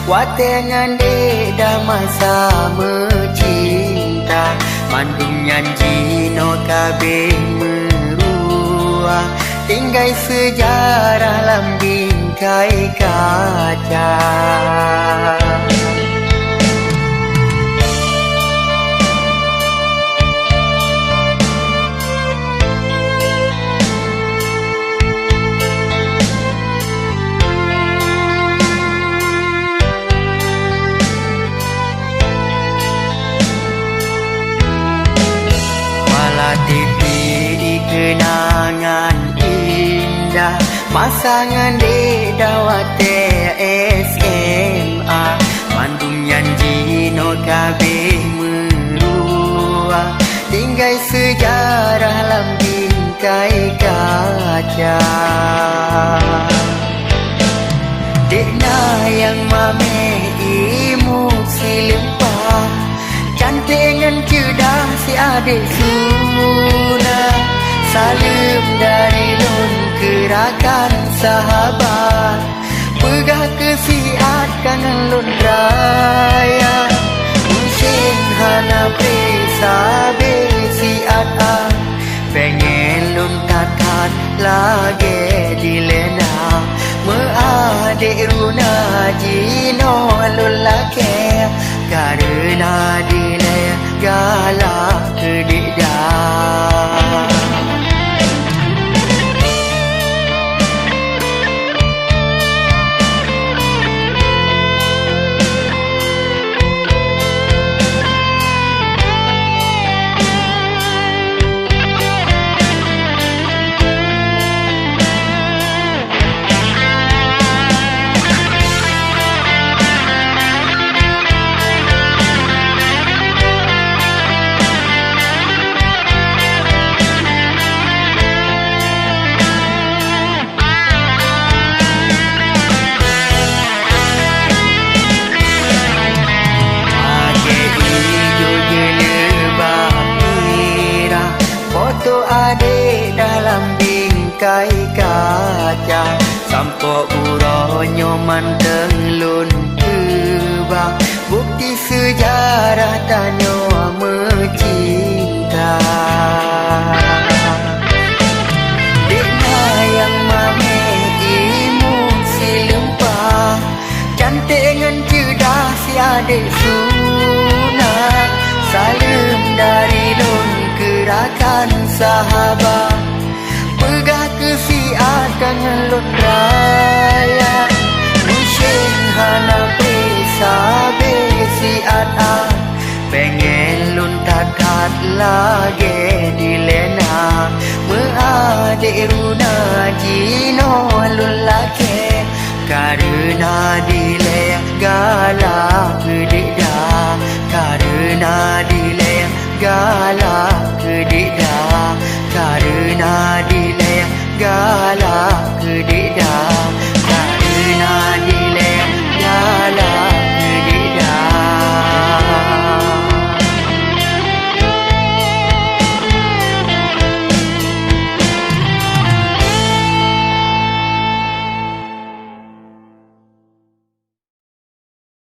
Watengan dah masa mencinta Mandung nyanyi no kabeh merua Tinggai sejarah lambingkai kaca Kenangan indah Masangan di dawate SMA Mandung nyanyi no kabeh merua Tinggai sejarah lambingkai kaca Dekna yang mameh imut silempah Cantingan cedah si adik sunah Salim dari lun gerakan sahabat Pegah kesiat kangen lun raya Musim hana sabe siat Pengen lun tatat lagi dilena Meadik runa jino lun lake Karena dile galak kedikdah Adik dalam bingkai kaca Sampo uronyo manteng lun kebang Bukti sejarah tanyo mencinta Dekna yang mame imut silempah Cantik ngan cedah si adik sunat Salim dari lun gerakan sahabat Pegah kesiat kangen lun raya Musim hana sabe siat Pengen lun tatat lagi dilena Meadik runa jino lun lake Karena dile galak kedikdah Karena dile galak kedikdah Karena